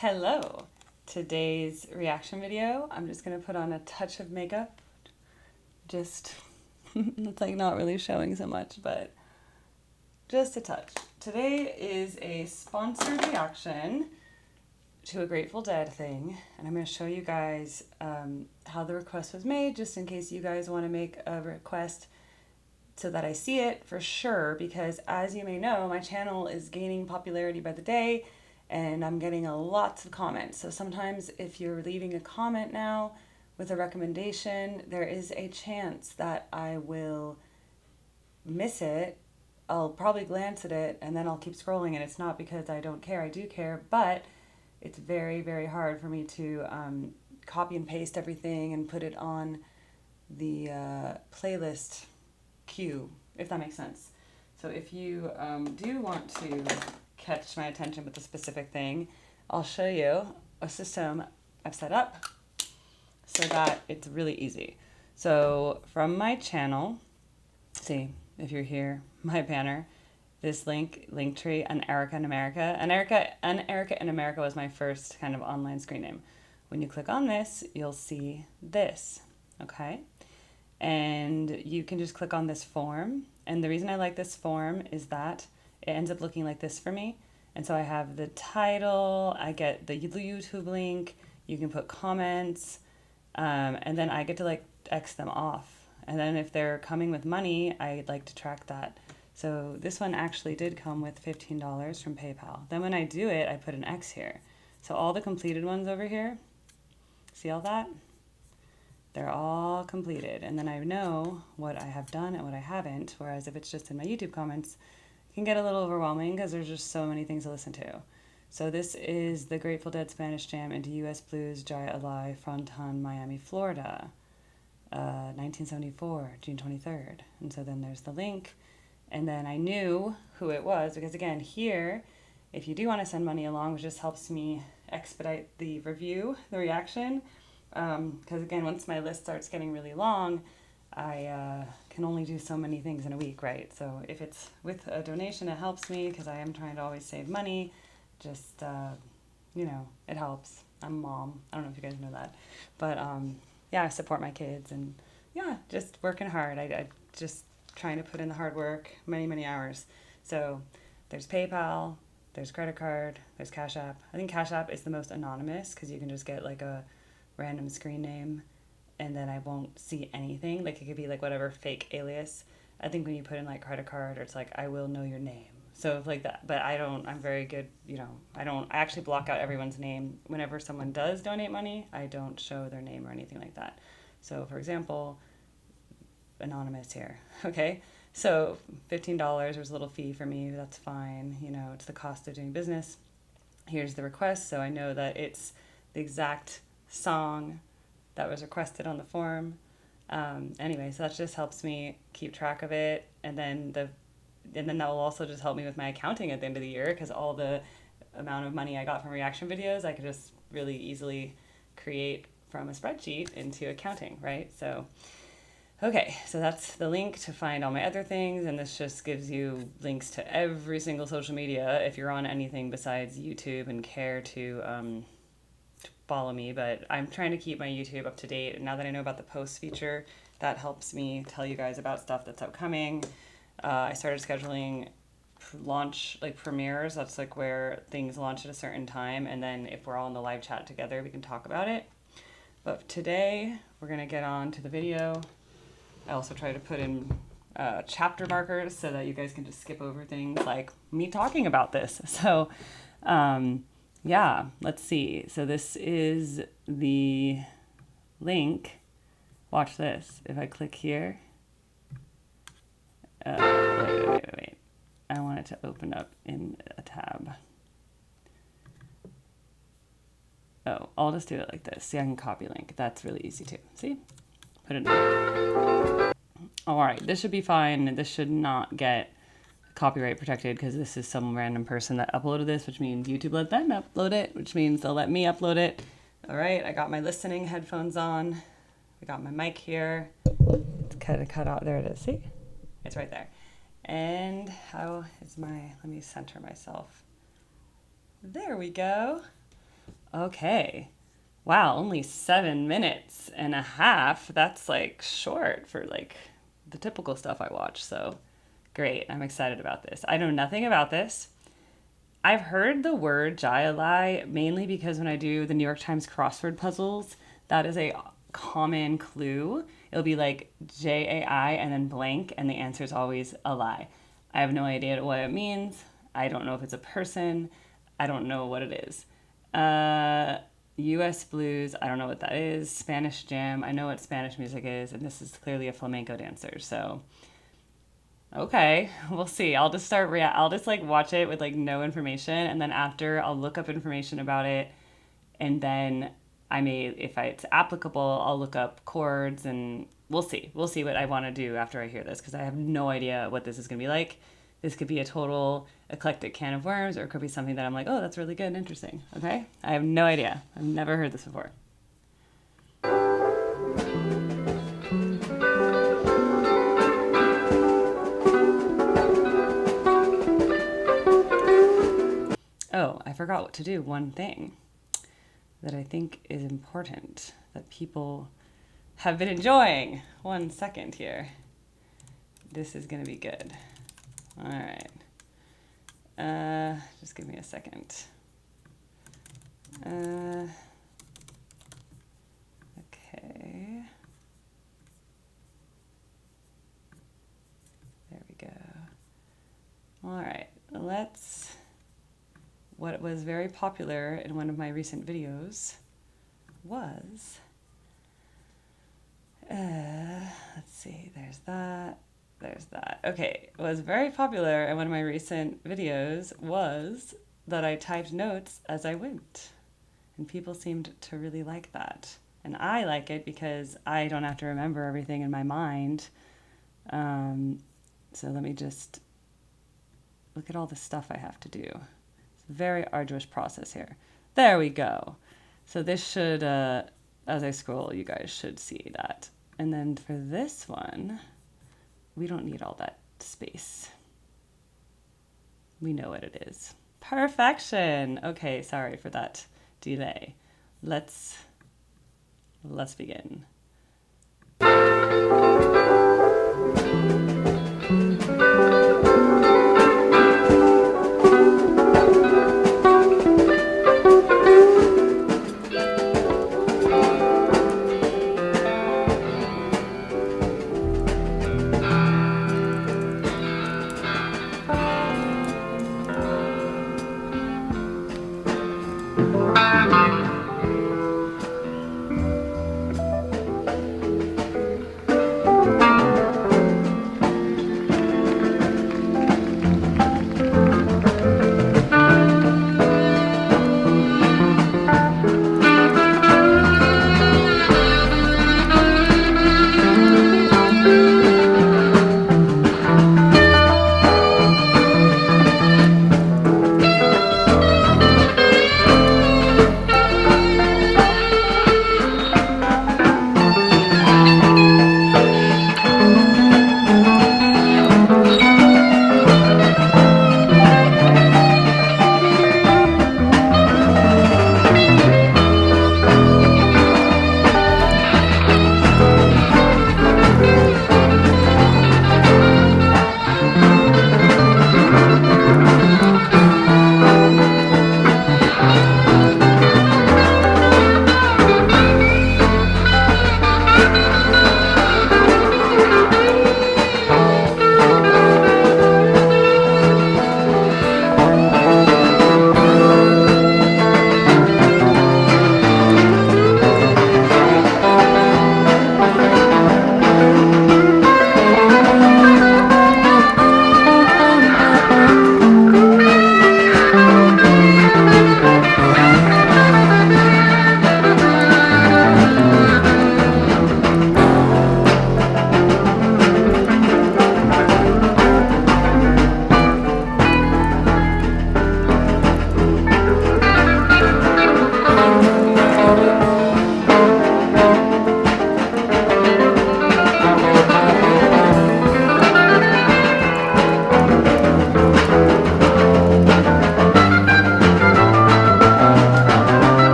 Hello. Today's reaction video, I'm just going to put on a touch of makeup. Just, it's like not really showing so much, but just a touch. Today is a sponsored reaction to a Grateful Dead thing, and I'm going to show you guys how the request was made, just in case you guys want to make a request so that I see it for sure, because as you may know, my channel is gaining popularity by the day, and I'm getting lots of comments. So sometimes if you're leaving a comment now with a recommendation, there is a chance that I will miss it. I'll probably glance at it and then I'll keep scrolling, and it's not because I don't care, I do care, but it's very, very hard for me to copy and paste everything and put it on the playlist queue, if that makes sense. So if you do want to catch my attention with a specific thing, I'll show you a system I've set up so that it's really easy. So from my channel, see if you're here, my banner, this Linktree, an Erica in America. An Erica in America was my first kind of online screen name. When you click on this, you'll see this, okay? And you can just click on this form. And the reason I like this form is that it ends up looking like this for me. And so I have the title, I get the YouTube link, you can put comments, and then I get to like X them off. And then if they're coming with money, I'd like to track that. So this one actually did come with $15 from PayPal. Then when I do it, I put an X here. So all the completed ones over here, see all that? They're all completed. And then I know what I have done and what I haven't. Whereas if it's just in my YouTube comments, it can get a little overwhelming because there's just so many things to listen to. So this is the Grateful Dead Spanish Jam into U.S. Blues, Jai Alai Fronton, Miami, Florida, 1974, June 23rd. And so then there's the link. And then I knew who it was because, again, here, if you do want to send money along, which just helps me expedite the review, the reaction, because, again, once my list starts getting really long, I can only do so many things in a week, right? So if it's with a donation, it helps me because I am trying to always save money. Just, you know, it helps. I'm a mom. I don't know if you guys know that. But, yeah, I support my kids and, yeah, just working hard. I just trying to put in the hard work, many, many hours. So there's PayPal, there's credit card, there's Cash App. I think Cash App is the most anonymous because you can just get like a random screen name and then I won't see anything. Like it could be like whatever fake alias. I think when you put in like credit card, or it's like, I will know your name. So like that, but I'm very good, you know, I actually block out everyone's name. Whenever someone does donate money, I don't show their name or anything like that. So for example, anonymous here, okay? So $15 was a little fee for me, that's fine, you know, it's the cost of doing business. Here's the request, so I know that it's the exact song that was requested on the form. Anyway, so that just helps me keep track of it, and then that will also just help me with my accounting at the end of the year, because all the amount of money I got from reaction videos, I could just really easily create from a spreadsheet into accounting, right? So okay, so that's the link to find all my other things, and this just gives you links to every single social media if you're on anything besides YouTube and care to follow me. But I'm trying to keep my YouTube up to date, and now that I know about the post feature, that helps me tell you guys about stuff that's upcoming. I started scheduling launch, like premieres, that's like where things launch at a certain time, and then if we're all in the live chat together, we can talk about it. But today, we're gonna get on to the video. I also try to put in chapter markers so that you guys can just skip over things like me talking about this. So, yeah, let's see. So this is the link. Watch this. If I click here. Wait. I want it to open up in a tab. Oh, I'll just do it like this. See, I can copy link. That's really easy too. See? Put it in. All right, this should be fine. This should not get copyright protected because this is some random person that uploaded this, which means YouTube let them upload it, which means they'll let me upload it. All right, I got my listening headphones on. I got my mic here. It's kind of cut out. There it is. See? It's right there. And how is let me center myself. There we go. Okay. Wow, only 7 minutes and a half. That's like short for like the typical stuff I watch. So great. I'm excited about this. I know nothing about this. I've heard the word Jai Alai mainly because when I do the New York Times crossword puzzles, that is a common clue. It'll be like Jai and then blank, and the answer is always a lie. I have no idea what it means. I don't know if it's a person. I don't know what it is. U.S. blues, I don't know what that is. Spanish jam, I know what Spanish music is, and this is clearly a flamenco dancer. So, okay, we'll see. I'll just like watch it with like no information, and then after I'll look up information about it, and then I may, if it's applicable, I'll look up chords, and we'll see. We'll see what I want to do after I hear this because I have no idea what this is going to be like. This could be a total eclectic can of worms, or it could be something that I'm like, oh, that's really good and interesting. Okay? I have no idea. I've never heard this before. Oh, I forgot to do one thing that I think is important that people have been enjoying. 1 second here. This is going to be good. All right. Just give me a second. Okay. There we go. All right. What was very popular in one of my recent videos was, let's see, there's that. Okay, what was very popular in one of my recent videos was that I typed notes as I went. And people seemed to really like that. And I like it because I don't have to remember everything in my mind. So let me just look at all the stuff I have to do. It's a very arduous process here. There we go. So this should, as I scroll, you guys should see that. And then for this one, we don't need all that space. We know what it is. Perfection. Okay, sorry for that delay. Let's begin.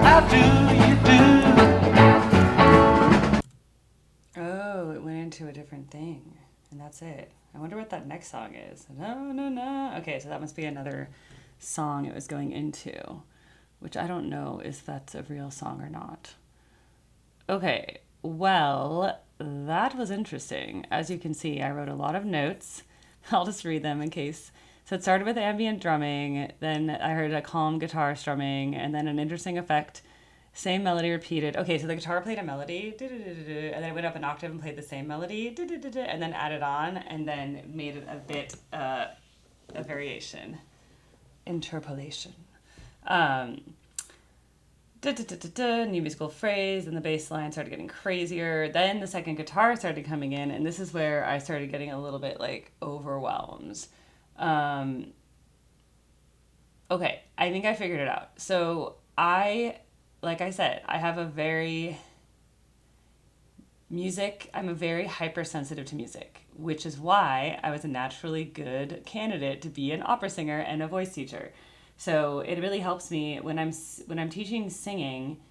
How do you do? Oh, it went into a different thing. And that's it. I wonder what that next song is. No, no, no. Okay, so that must be another song it was going into, which I don't know if that's a real song or not. Okay, well, that was interesting. As you can see, I wrote a lot of notes. I'll just read them in case. So it started with ambient drumming, then I heard a calm guitar strumming, and then an interesting effect. Same melody repeated. Okay, so the guitar played a melody, and then it went up an octave and played the same melody, and then added on, and then made it a bit a variation, interpolation. New musical phrase, and the bass line started getting crazier. Then the second guitar started coming in, and this is where I started getting a little bit like overwhelmed. Okay, I think I figured it out. So like I said, I have I'm a very hypersensitive to music, which is why I was a naturally good candidate to be an opera singer and a voice teacher. So it really helps me when I'm teaching singing.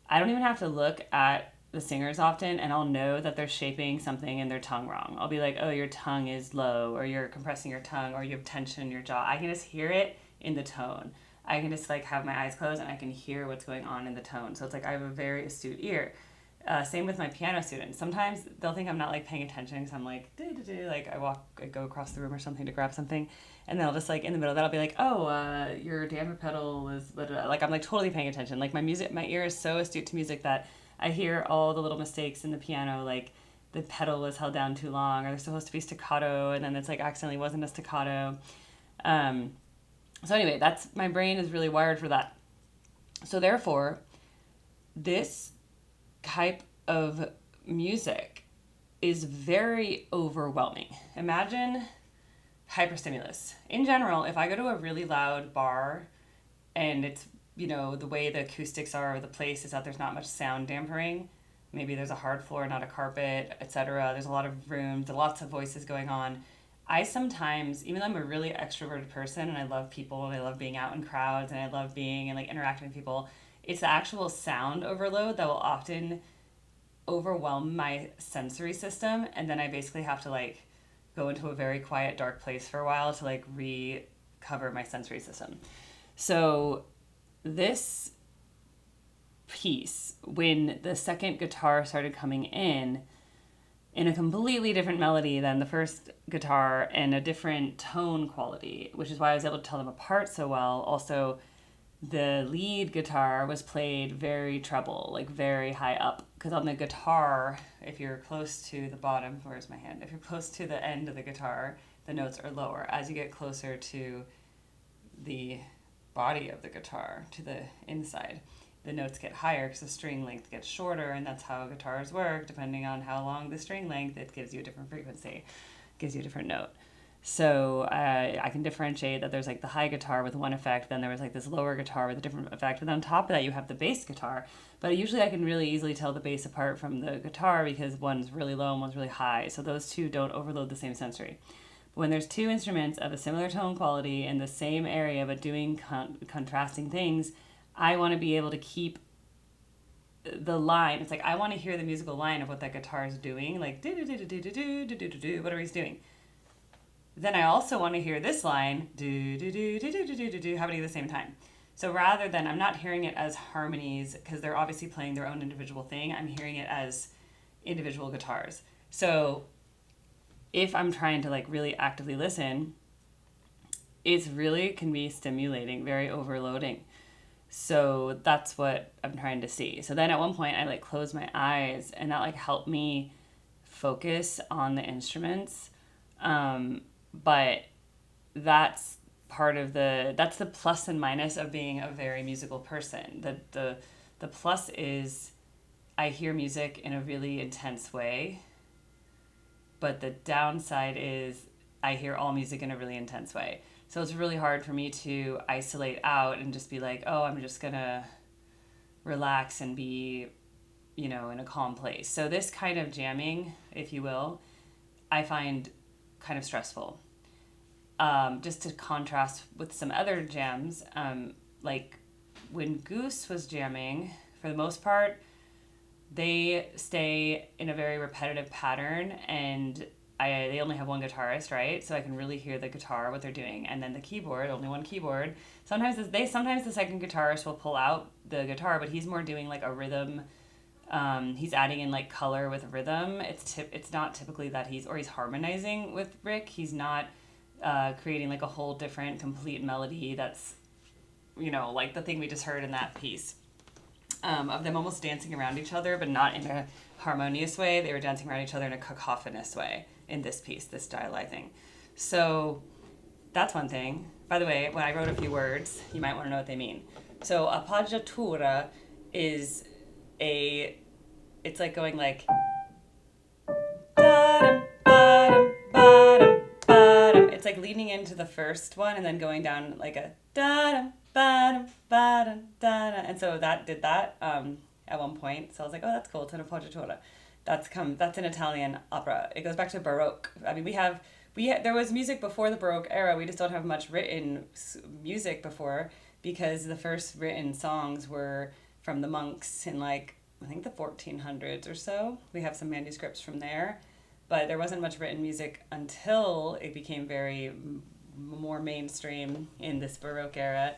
I don't even have to look at the singers often, and I'll know that they're shaping something in their tongue wrong. I'll be like, oh, your tongue is low, or you're compressing your tongue, or you have tension in your jaw. I can just hear it in the tone. I can just like have my eyes closed and I can hear what's going on in the tone. So it's like I have a very astute ear. Same with my piano students. Sometimes they'll think I'm not like paying attention because I'm like, like I go across the room or something to grab something, and then I'll just like in the middle of that I'll be like, oh, your damper pedal was blah, blah, blah. Like I'm like totally paying attention. Like my ear is so astute to music that I hear all the little mistakes in the piano, like the pedal was held down too long, or they're supposed to be staccato, and then it's like accidentally wasn't a staccato. So anyway, that's my brain is really wired for that. So therefore, this type of music is very overwhelming. Imagine hyperstimulus. In general, if I go to a really loud bar and it's, the way the acoustics are or the place is that there's not much sound dampening, maybe there's a hard floor, not a carpet, etc. There's a lot of rooms, lots of voices going on. I sometimes, even though I'm a really extroverted person and I love people and I love being out in crowds and I love being and like interacting with people, it's the actual sound overload that will often overwhelm my sensory system, and then I basically have to like go into a very quiet dark place for a while to like recover my sensory system. So this piece, when the second guitar started coming in a completely different melody than the first guitar and a different tone quality, which is why I was able to tell them apart so well. Also, the lead guitar was played very treble, like very high up. Because on the guitar, if you're close to the bottom, where's my hand? If you're close to the end of the guitar, the notes are lower. As you get closer to the body of the guitar, to the inside, the notes get higher because the string length gets shorter, and that's how guitars work. Depending on how long the string length, it gives you a different frequency, gives you a different note. So I can differentiate that there's like the high guitar with one effect, then there was like this lower guitar with a different effect, but on top of that you have the bass guitar. But usually I can really easily tell the bass apart from the guitar because one's really low and one's really high, so those two don't overload the same sensory. But when there's two instruments of a similar tone quality in the same area but doing contrasting things, I want to be able to keep the line. It's like I want to hear the musical line of what that guitar is doing, like do do do do do do do do do whatever he's doing. Then I also want to hear this line, do do do do do do do do, happening at the same time. So rather than, I'm not hearing it as harmonies because they're obviously playing their own individual thing. I'm hearing it as individual guitars. So if I'm trying to like really actively listen, it's really can be stimulating, very overloading. So that's what I'm trying to see. So then at one point I like closed my eyes, and that like helped me focus on the instruments. But that's that's the plus and minus of being a very musical person. The plus is I hear music in a really intense way, but the downside is I hear all music in a really intense way. So it's really hard for me to isolate out and just be like, oh, I'm just gonna relax and be, in a calm place. So this kind of jamming, if you will, I find kind of stressful. Just to contrast with some other jams, like when Goose was jamming, for the most part, they stay in a very repetitive pattern, and they only have one guitarist, right? So I can really hear the guitar, what they're doing, and then the keyboard, only one keyboard. Sometimes the second guitarist will pull out the guitar, but he's more doing like a rhythm. He's adding in like color with rhythm. It's not typically that he's harmonizing with Rick. He's not creating like a whole different complete melody that's, like the thing we just heard in that piece. Of them almost dancing around each other, but not in a harmonious way. They were dancing around each other in a cacophonous way in this piece, this Jai Alai thing. So that's one thing. By the way, when I wrote a few words, you might want to know what they mean. So appoggiatura is it's like going like da-dum, ba-dum, ba-dum, ba-dum. It's like leaning into the first one and then going down like a da-dum, ba-dum, ba-dum, da-dum. And so that did that at one point. So I was like, oh, that's cool. It's an appoggiatura. That's an Italian opera. It goes back to Baroque. I mean, there was music before the Baroque era. We just don't have much written music before, because the first written songs were from the monks in like, I think the 1400s or so. We have some manuscripts from there, but there wasn't much written music until it became very more mainstream in this Baroque era.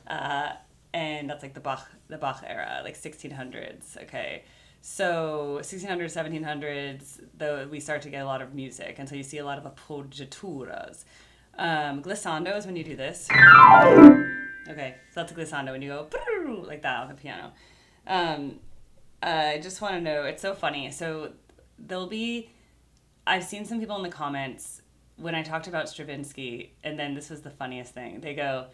And that's like the Bach era, like 1600s. Okay. So 1600s, 1700s, though, we start to get a lot of music, and so you see a lot of appoggiaturas. Glissando is when you do this. Okay, so that's a glissando when you go like that on the piano. I just want to know, it's so funny. So I've seen some people in the comments when I talked about Stravinsky, and then this was the funniest thing. They go,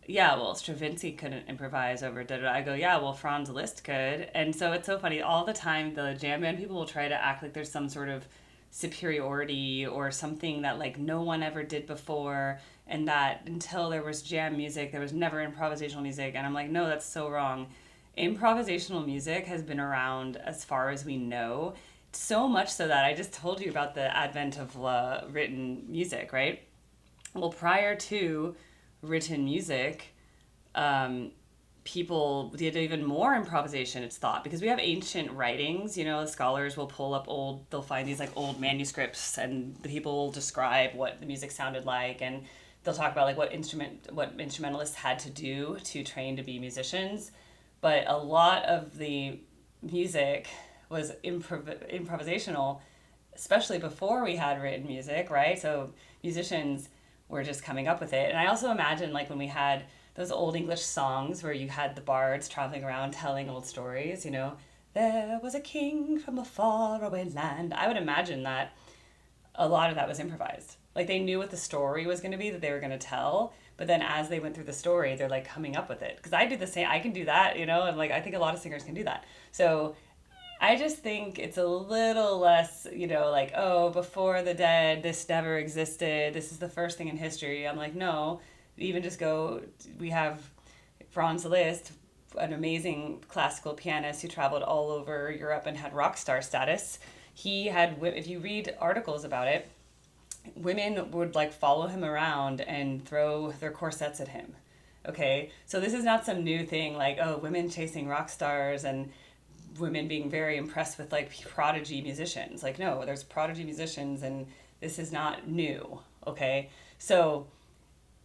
yeah, well, Stravinsky couldn't improvise over da-da-da. I go, yeah, well, Franz Liszt could. And so it's so funny. All the time, the jam band people will try to act like there's some sort of superiority or something that, like, no one ever did before, and that until there was jam music, there was never improvisational music. And I'm like, no, that's so wrong. Improvisational music has been around as far as we know, so much so that I just told you about the advent of written music, right? Well, prior to written music, people did even more improvisation, it's thought, because we have ancient writings. The scholars will pull up they'll find these like old manuscripts, and the people will describe what the music sounded like, and they'll talk about like what instrumentalists had to do to train to be musicians. But a lot of the music was improvisational, especially before we had written music, right? So musicians were just coming up with it. And I also imagine, like, when we had those old English songs where you had the bards traveling around telling old stories, there was a king from a faraway land. I would imagine that a lot of that was improvised. Like, they knew what the story was going to be that they were going to tell, but then as they went through the story, they're like coming up with it. Because I do the same. I can do that, and like I think a lot of singers can do that. So I just think it's a little less, like, oh, before the dead, this never existed. This is the first thing in history. I'm like, no, even just we have Franz Liszt, an amazing classical pianist who traveled all over Europe and had rock star status. He had, if you read articles about it, women would like follow him around and throw their corsets at him. Okay, so this is not some new thing like, oh, women chasing rock stars and women being very impressed with like prodigy musicians. Like, no, there's prodigy musicians, and this is not new. Okay, so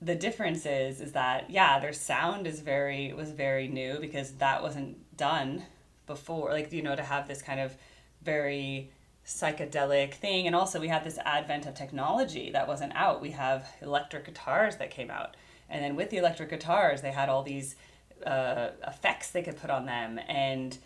the difference is that, yeah, their sound was very new, because that wasn't done before, like, to have this kind of very psychedelic thing. And also we have this advent of technology that wasn't out. We have electric guitars that came out, and then with the electric guitars they had all these effects they could put on them, and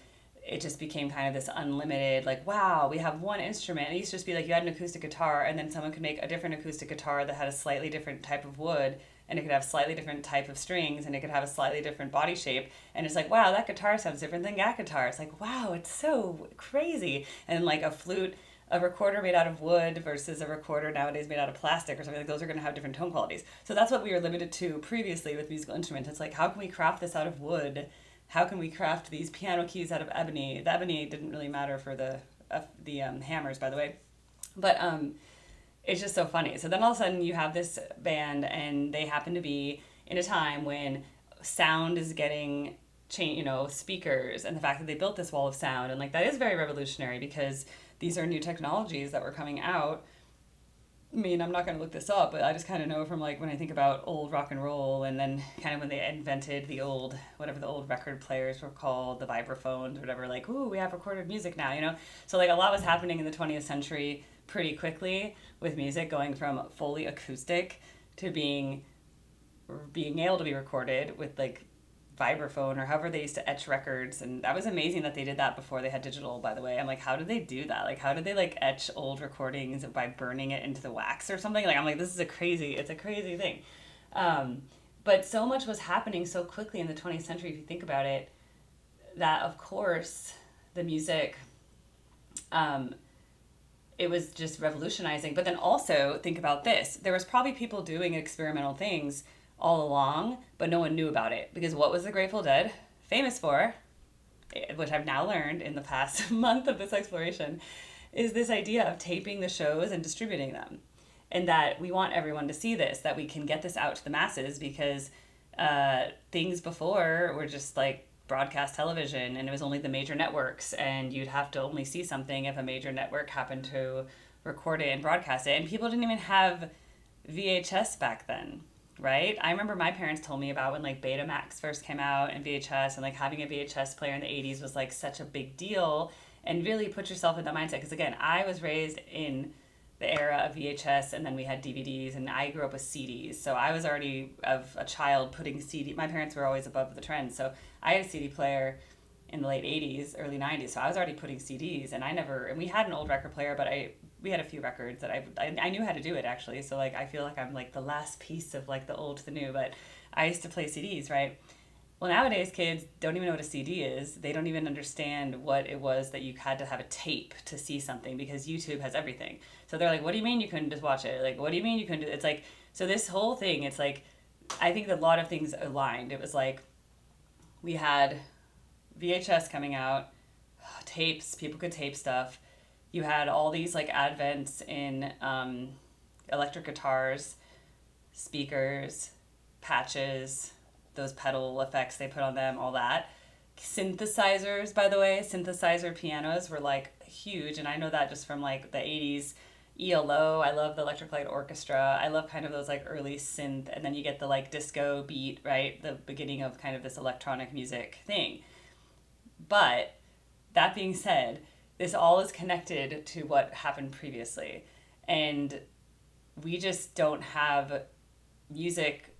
it just became kind of this unlimited, like, wow, we have one instrument. It used to just be like you had an acoustic guitar, and then someone could make a different acoustic guitar that had a slightly different type of wood, and it could have slightly different type of strings, and it could have a slightly different body shape. And it's like, wow, that guitar sounds different than that guitar. It's like, wow, it's so crazy. And like a flute, a recorder made out of wood versus a recorder nowadays made out of plastic or something, like those are going to have different tone qualities. So that's what we were limited to previously with musical instruments. It's like, how can we craft this out of wood? How can we craft these piano keys out of ebony? The ebony didn't really matter for the hammers, by the way. But it's just so funny. So then all of a sudden you have this band, and they happen to be in a time when sound is getting speakers, and the fact that they built this wall of sound, and like that is very revolutionary because these are new technologies that were coming out. I mean, I'm not going to look this up, but I just kind of know from like when I think about old rock and roll, and then kind of when they invented the old, whatever the old record players were called, the vibraphones or whatever, like, ooh, we have recorded music now, you know? So like a lot was happening in the 20th century pretty quickly with music going from fully acoustic to being able to be recorded with like vibraphone or however they used to etch records. And that was amazing that they did that before they had digital, by the way. I'm like, how did they do that? Like, how did they like etch old recordings by burning it into the wax or something? Like, I'm like, this is it's a crazy thing. But so much was happening so quickly in the 20th century, if you think about it, that of course the music, it was just revolutionizing. But then also think about this, there was probably people doing experimental things all along, but no one knew about it, because what was the Grateful Dead famous for, which I've now learned in the past month of this exploration, is this idea of taping the shows and distributing them, and that we want everyone to see this, that we can get this out to the masses, because things before were just like broadcast television, and it was only the major networks, and you'd have to only see something if a major network happened to record it and broadcast it, and people didn't even have VHS back then. Right? I remember my parents told me about when like Betamax first came out and VHS, and like having a VHS player in the 80s was like such a big deal, and really put yourself in that mindset. Because again, I was raised in the era of VHS, and then we had DVDs, and I grew up with CDs. So I was already of a child putting my parents were always above the trend. So I had a CD player in the late 80s, early 90s. So I was already putting CDs, and we had an old record player, but we had a few records that I knew how to do it actually. So like, I feel like I'm like the last piece of like the old to the new, but I used to play CDs, right? Well, nowadays kids don't even know what a CD is. They don't even understand what it was that you had to have a tape to see something, because YouTube has everything. So they're like, what do you mean you couldn't just watch it? Like, what do you mean you couldn't do it? It's like, so this whole thing, it's like, I think a lot of things aligned. It was like, we had VHS coming out, tapes, people could tape stuff. You had all these like advents in electric guitars, speakers, patches, those pedal effects they put on them, all that. Synthesizers, by the way, synthesizer pianos were like huge, and I know that just from like the 80s. ELO, I love the Electric Light Orchestra. I love kind of those like early synth, and then you get the like disco beat, right? The beginning of kind of this electronic music thing. But that being said, this all is connected to what happened previously. And we just don't have music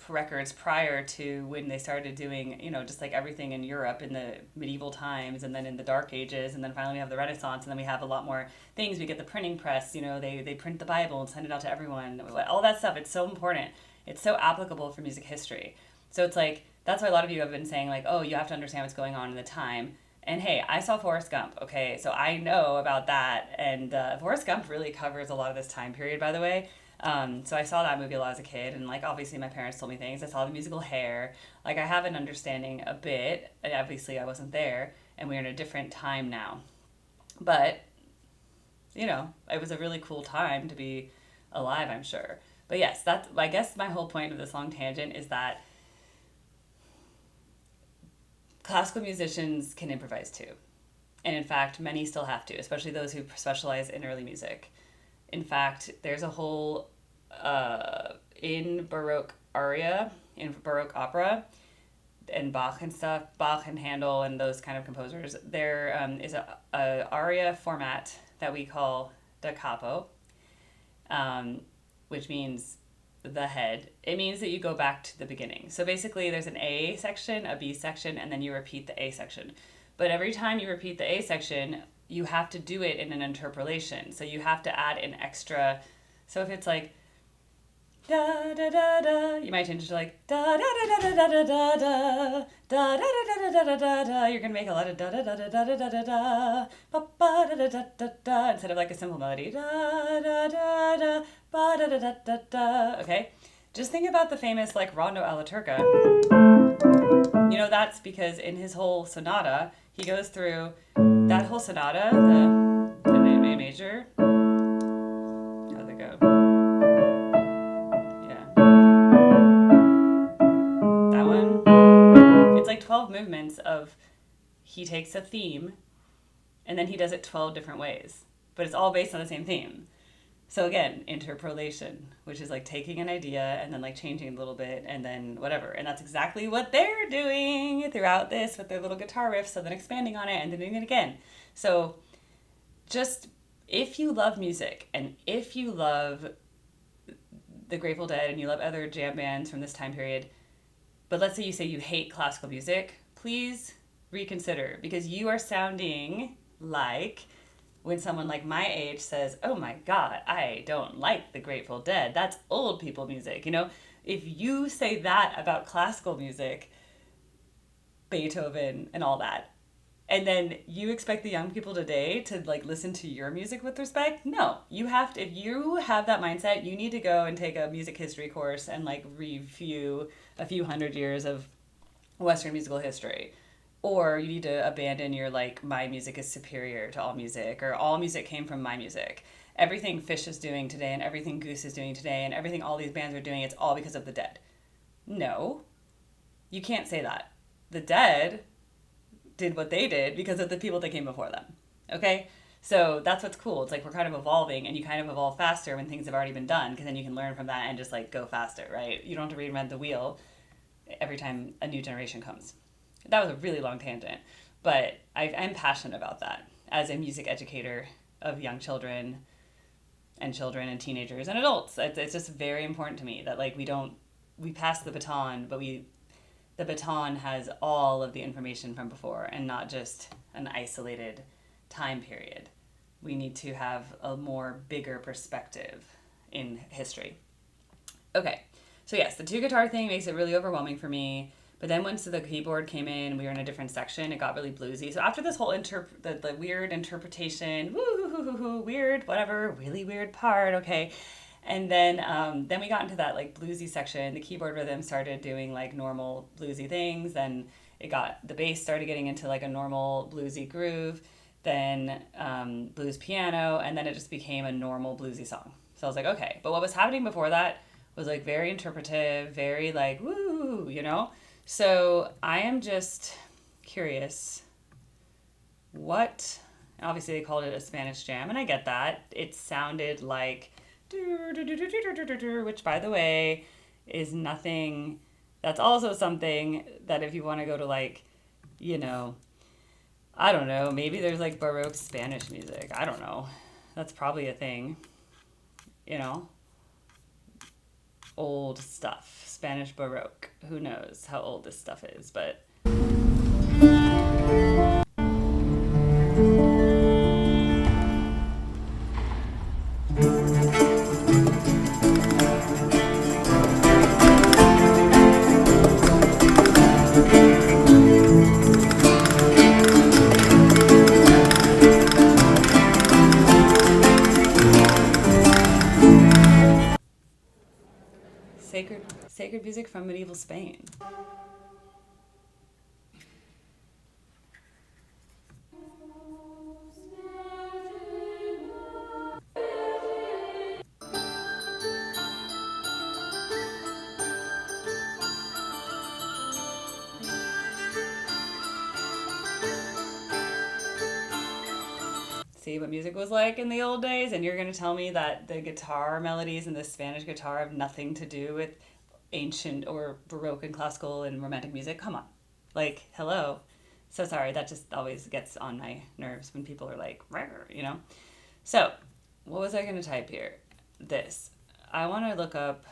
records prior to when they started doing, just like everything in Europe in the medieval times, and then in the Dark Ages, and then finally we have the Renaissance, and then we have a lot more things. We get the printing press, they print the Bible and send it out to everyone. All that stuff, it's so important. It's so applicable for music history. So it's like, that's why a lot of you have been saying like, oh, you have to understand what's going on in the time. And hey, I saw Forrest Gump, okay? So I know about that. And Forrest Gump really covers a lot of this time period, by the way. So I saw that movie a lot as a kid, and like obviously my parents told me things. I saw the musical Hair. Like I have an understanding a bit. And obviously I wasn't there, and we're in a different time now. But, it was a really cool time to be alive, I'm sure. But yes, I guess my whole point of this long tangent is that classical musicians can improvise too. And in fact, many still have to, especially those who specialize in early music. In fact, there's a whole, in Baroque aria, in Baroque opera, and Bach and stuff, Bach and Handel and those kind of composers, there is a aria format that we call da capo, which means the head. It means that you go back to the beginning. So basically there's an A section, a B section, and then you repeat the A section. But every time you repeat the A section, you have to do it in an interpolation. So you have to add an extra. So if it's like da da da da, you might change it to like da da da da da da da da da da da da da da da. You're gonna make a lot of da da da da da da da da ba ba da da da da da instead of like a simple melody da da da da ba da da da da da. Okay, just think about the famous like Rondo alla Turca. That's because in his whole sonata, he goes through that whole sonata, the A major. How'd it go? Yeah. That one. 12 movements of he takes a theme and then he does it 12 different ways, but it's all based on the same theme. So again, interpolation, which is like taking an idea and then like changing it a little bit and then whatever. And that's exactly what they're doing throughout this with their little guitar riffs, so then expanding on it and then doing it again. So just, if you love music and if you love the Grateful Dead and you love other jam bands from this time period, but let's say you hate classical music, please reconsider, because you are sounding like when someone like my age says, oh my God, I don't like the Grateful Dead. That's old people music. You know, if you say that about classical music, Beethoven and all that, and then you expect the young people today to like listen to your music with respect, no, you have to, if you have that mindset, you need to go and take a music history course and like review a few hundred years of Western musical history. Or you need to abandon your like, my music is superior to all music, or all music came from my music. Everything Fish is doing today and everything Goose is doing today and everything all these bands are doing, it's all because of the Dead. No, you can't say that. The Dead did what they did because of the people that came before them. Okay? So that's what's cool. It's like we're kind of evolving, and you kind of evolve faster when things have already been done, because then you can learn from that and just like go faster, right? You don't have to reinvent the wheel every time a new generation comes. That was a really long tangent, but I'm passionate about that as a music educator of young children and teenagers and adults. It's just very important to me that like we pass the baton, but the baton has all of the information from before and not just an isolated time period. We need to have a more bigger perspective in history. Okay, so yes, the two guitar thing makes it really overwhelming for me. But then once the keyboard came in, we were in a different section, it got really bluesy. So after this whole the weird interpretation, weird, whatever, really weird part, okay. And then we got into that like bluesy section. The keyboard rhythm started doing like normal bluesy things. Then the bass started getting into like a normal bluesy groove. Then blues piano, and then it just became a normal bluesy song. So I was like, okay. But what was happening before that was like very interpretive, very like woo, you know. So I am just curious obviously they called it a Spanish jam, and I get that. It sounded like, which by the way is nothing, that's also something that if you want to go to like, you know, I don't know, maybe there's like Baroque Spanish music. I don't know. That's probably a thing, you know. Old stuff. Spanish Baroque. Who knows how old this stuff is, but sacred music from medieval Spain. See what music was like in the old days, and you're going to tell me that the guitar melodies in the Spanish guitar have nothing to do with ancient or Baroque and classical and romantic music? Come on. Like, hello. So sorry, that just always gets on my nerves when people are like, you know? So, what was I going to type here? This. I want to look up,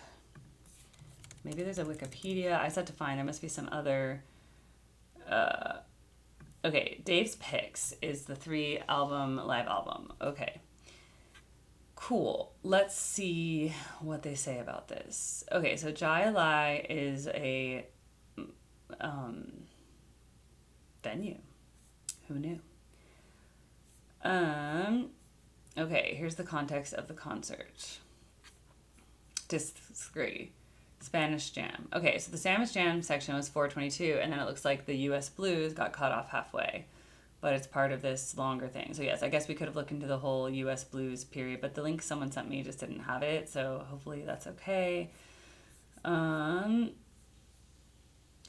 maybe there's a Wikipedia. I said to find, there must be some other, okay, Dave's Picks is the 3-album live album. Okay. Cool. Let's see what they say about this. Okay, so Jai Alai is a venue. Who knew? Okay, here's the context of the concert. Disagree. Spanish Jam. Okay, so the Spanish Jam section was 422, and then it looks like the U.S. Blues got cut off halfway. But it's part of this longer thing. So yes, I guess we could have looked into the whole U.S. Blues period, but the link someone sent me just didn't have it, so hopefully that's okay.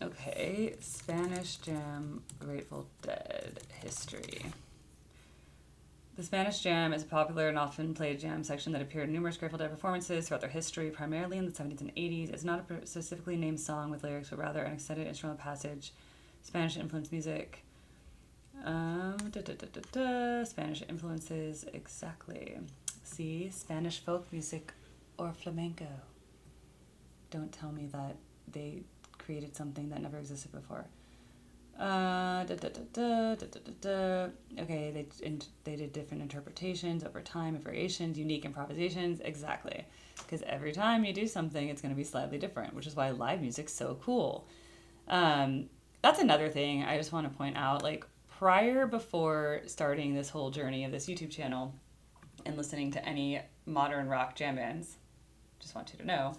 Okay, Spanish Jam, Grateful Dead history. The Spanish Jam is a popular and often played jam section that appeared in numerous Grateful Dead performances throughout their history, primarily in the 70s and 80s. It's not a specifically named song with lyrics, but rather an extended instrumental passage. Spanish influenced music. Spanish influences, exactly. See, Spanish folk music or flamenco. Don't tell me that they created something that never existed before. Okay, they did different interpretations over time and variations, unique improvisations, exactly. Because every time you do something, it's going to be slightly different, which is why live music's so cool. That's another thing I just want to point out. Like, before starting this whole journey of this YouTube channel and listening to any modern rock jam bands, just want you to know,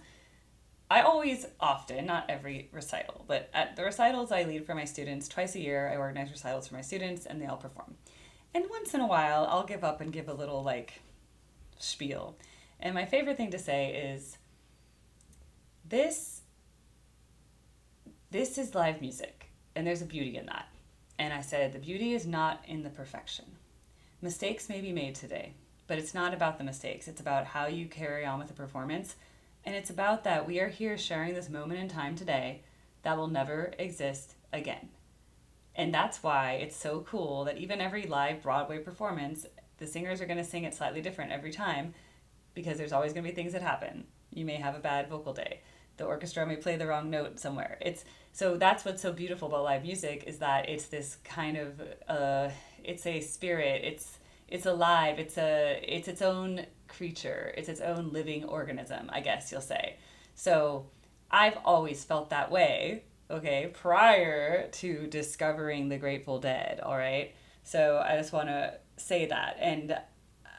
I always, often, not every recital, but at the recitals I lead for my students, twice a year I organize recitals for my students and they all perform. And once in a while I'll give up and give a little spiel. And my favorite thing to say is, this is live music and there's a beauty in that. And I said the beauty is not in the perfection. Mistakes may be made today, but it's not about the mistakes. It's about how you carry on with the performance. And it's about that we are here sharing this moment in time today that will never exist again. And that's why it's so cool that even every live Broadway performance, the singers are going to sing it slightly different every time, because there's always going to be things that happen. You may have a bad vocal day. The orchestra may play the wrong note somewhere. So that's what's so beautiful about live music, is that it's this kind of, it's a spirit, it's alive, it's its own creature, it's its own living organism, I guess you'll say. So I've always felt that way, okay, prior to discovering the Grateful Dead, all right? So I just want to say that, and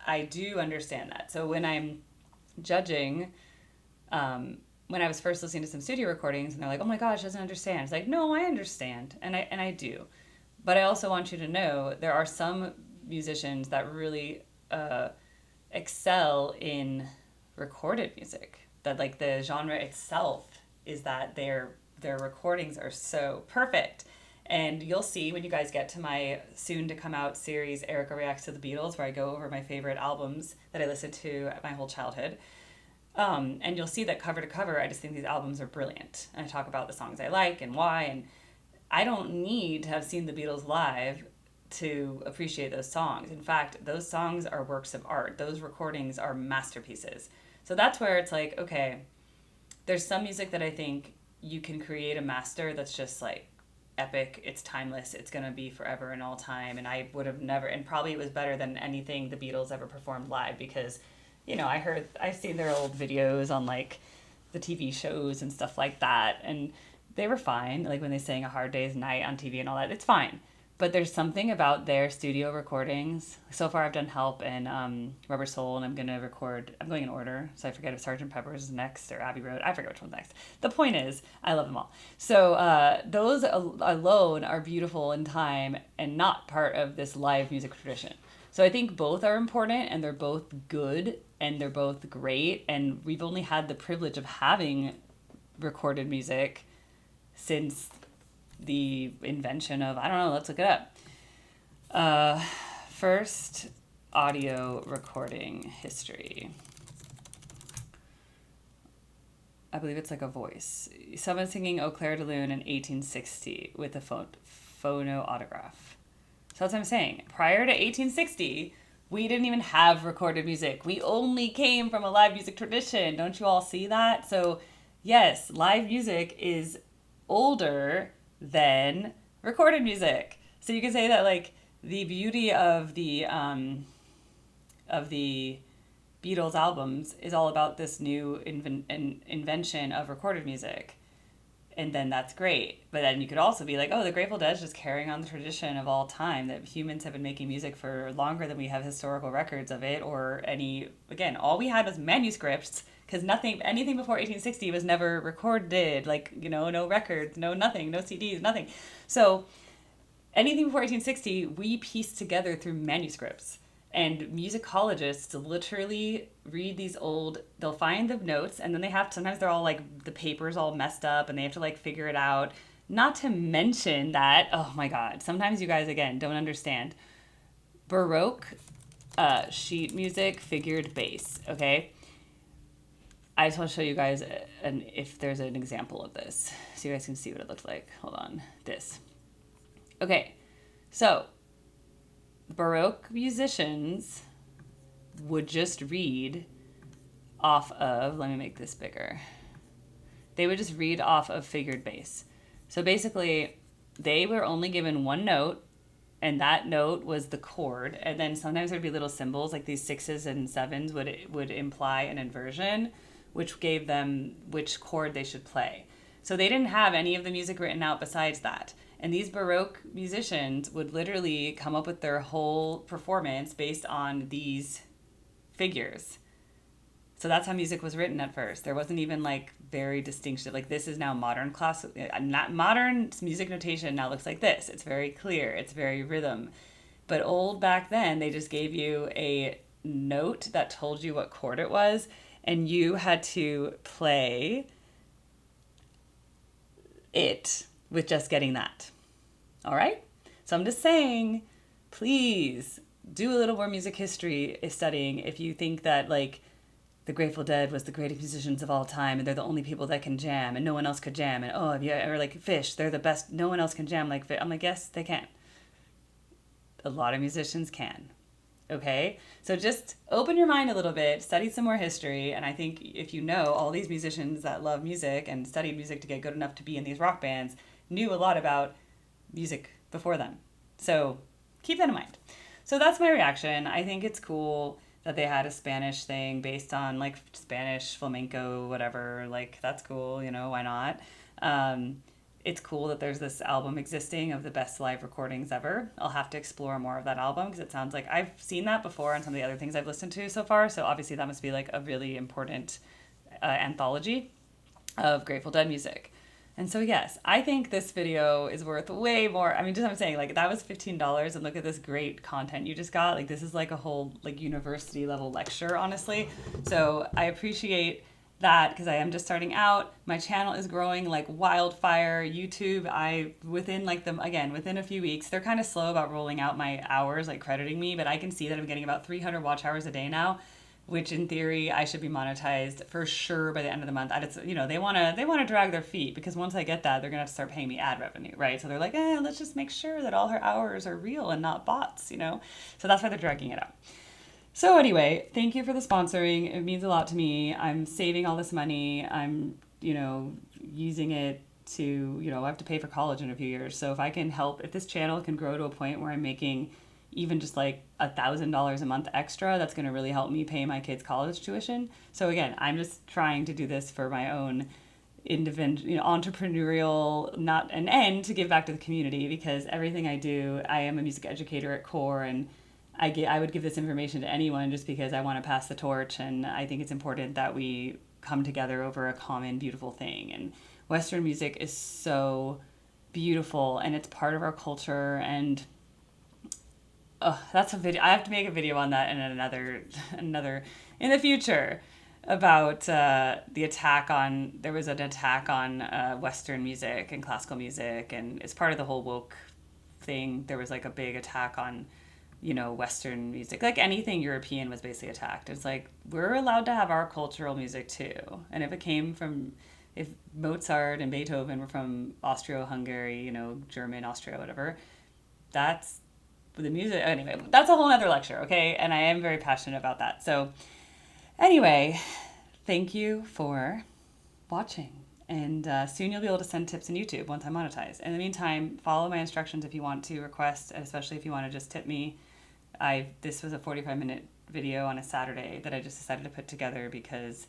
I do understand that. So when I'm judging, when I was first listening to some studio recordings and they're like, oh my gosh, she doesn't understand. It's like, no, I understand, and I do. But I also want you to know there are some musicians that really excel in recorded music, that the genre itself is that their recordings are so perfect. And you'll see when you guys get to my soon to come out series Erica Reacts to the Beatles, where I go over my favorite albums that I listened to my whole childhood, and you'll see that cover to cover I just think these albums are brilliant, and I talk about the songs I like and why. And I don't need to have seen the Beatles live to appreciate those songs. In fact, those songs are works of art. Those recordings are masterpieces. So that's where it's like, okay, there's some music that I think you can create a master that's just epic, it's timeless, it's gonna be forever and all time, and I would have never, and probably it was better than anything the Beatles ever performed live, because, I've seen their old videos on the TV shows and stuff like that, and they were fine, when they sang A Hard Day's Night on TV and all that, it's fine. But there's something about their studio recordings. So far I've done Help and Rubber Soul, and I'm going in order, so I forget if Sgt. Pepper's is next or Abbey Road. I forget which one's next. The point is, I love them all. So those alone are beautiful in time and not part of this live music tradition. So I think both are important, and they're both good, and they're both great, and we've only had the privilege of having recorded music since the invention of, I don't know, let's look it up. First audio recording history. I believe it's a voice. Someone singing Eau Claire de Lune in 1860 with a phono autograph. So that's what I'm saying. Prior to 1860, we didn't even have recorded music. We only came from a live music tradition. Don't you all see that? So yes, live music is older than recorded music. So you can say that the beauty of the Beatles albums is all about this new invention of recorded music, and then that's great. But then you could also be the Grateful Dead is just carrying on the tradition of all time, that humans have been making music for longer than we have historical records of it, or all we had was manuscripts, because anything before 1860 was never recorded, no records, no nothing, no CDs, nothing. So anything before 1860, we pieced together through manuscripts. And musicologists literally read these they'll find the notes, and then sometimes they're all the paper's all messed up, and they have to figure it out. Not to mention that, oh my God, sometimes you guys, again, don't understand. Baroque sheet music, figured bass, okay? I just want to show you guys if there's an example of this so you guys can see what it looks like. Hold on. This. Okay. So, Baroque musicians would just read off of, let me make this bigger. They would just read off of figured bass. So basically, they were only given one note, and that note was the chord. And then sometimes there'd be little symbols, like these sixes and sevens would imply an inversion, which gave them which chord they should play. So they didn't have any of the music written out besides that. And these Baroque musicians would literally come up with their whole performance based on these figures. So that's how music was written at first. There wasn't even like very distinction. Like this is now modern not modern music notation now looks like this. It's very clear. It's very rhythm. But old back then, they just gave you a note that told you what chord it was, and you had to play it with just getting that. All right? So I'm just saying, please do a little more music history studying if you think that like the Grateful Dead was the greatest musicians of all time and they're the only people that can jam and no one else could jam, and oh yeah, or like Fish, they're the best, no one else can jam like Fish. I'm like, yes, they can. A lot of musicians can. Okay? So just open your mind a little bit, study some more history, and I think if you know all these musicians that love music and studied music to get good enough to be in these rock bands knew a lot about music before them. So keep that in mind. So that's my reaction. I think it's cool that they had a Spanish thing based on like Spanish, flamenco, whatever. Like that's cool, you know, why not? It's cool that there's this album existing of the best live recordings ever. I'll have to explore more of that album because it sounds like I've seen that before on some of the other things I've listened to so far. So obviously that must be like a really important anthology of Grateful Dead music. And so yes, I think this video is worth way more. I mean, just I'm saying, like that was $15 and look at this great content you just got. Like this is like a whole like university level lecture, honestly. So I appreciate that because I am just starting out. My channel is growing like wildfire. YouTube, within a few weeks, they're kind of slow about rolling out my hours, like crediting me, but I can see that I'm getting about 300 watch hours a day now, which in theory I should be monetized for sure by the end of the month. They want to drag their feet because once I get that, they're gonna have to start paying me ad revenue, right? So they're like, let's just make sure that all her hours are real and not bots, you know. So that's why they're dragging it out. So anyway, thank you for the sponsoring. It means a lot to me. I'm saving all this money. I'm, using it to, I have to pay for college in a few years. So if this channel can grow to a point where I'm making even just like $1,000 a month extra, that's going to really help me pay my kids' college tuition. So again, I'm just trying to do this for my own individual, entrepreneurial, not an end to give back to the community, because everything I do, I am a music educator at core, and I would give this information to anyone just because I want to pass the torch, and I think it's important that we come together over a common beautiful thing. And Western music is so beautiful, and it's part of our culture, and that's a video. I have to make a video on that in another in the future about there was an attack on Western music and classical music, and it's part of the whole woke thing. There was like a big attack on Western music, like anything European was basically attacked. It's like, we're allowed to have our cultural music too. And if Mozart and Beethoven were from Austro-Hungary, German, Austria, whatever, that's the music. Anyway, that's a whole other lecture, okay? And I am very passionate about that. So anyway, thank you for watching. And soon you'll be able to send tips in YouTube once I monetize. In the meantime, follow my instructions if you want to request, especially if you want to just tip me. This was a 45-minute video on a Saturday that I just decided to put together because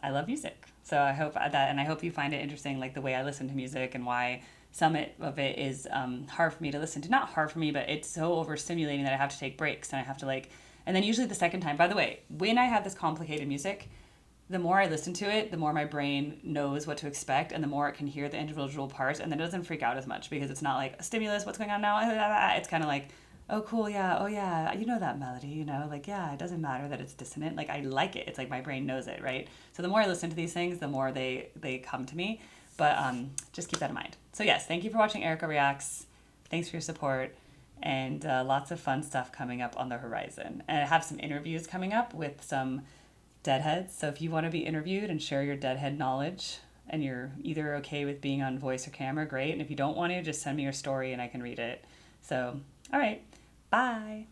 I love music. So I hope you find it interesting, like the way I listen to music and why some of it is hard for me to listen to. Not hard for me, but it's so overstimulating that I have to take breaks, and I have to and then usually the second time, by the way, when I have this complicated music, the more I listen to it, the more my brain knows what to expect, and the more it can hear the individual parts, and then it doesn't freak out as much because it's not like a stimulus, what's going on now? It's kind of like, oh, cool, yeah, oh, yeah, that melody, yeah, it doesn't matter that it's dissonant. Like, I like it. It's like my brain knows it, right? So the more I listen to these things, the more they come to me. But just keep that in mind. So yes, thank you for watching Erica Reacts. Thanks for your support. And lots of fun stuff coming up on the horizon. And I have some interviews coming up with some deadheads. So if you want to be interviewed and share your deadhead knowledge, and you're either okay with being on voice or camera, great. And if you don't want to, just send me your story and I can read it. So, all right, bye.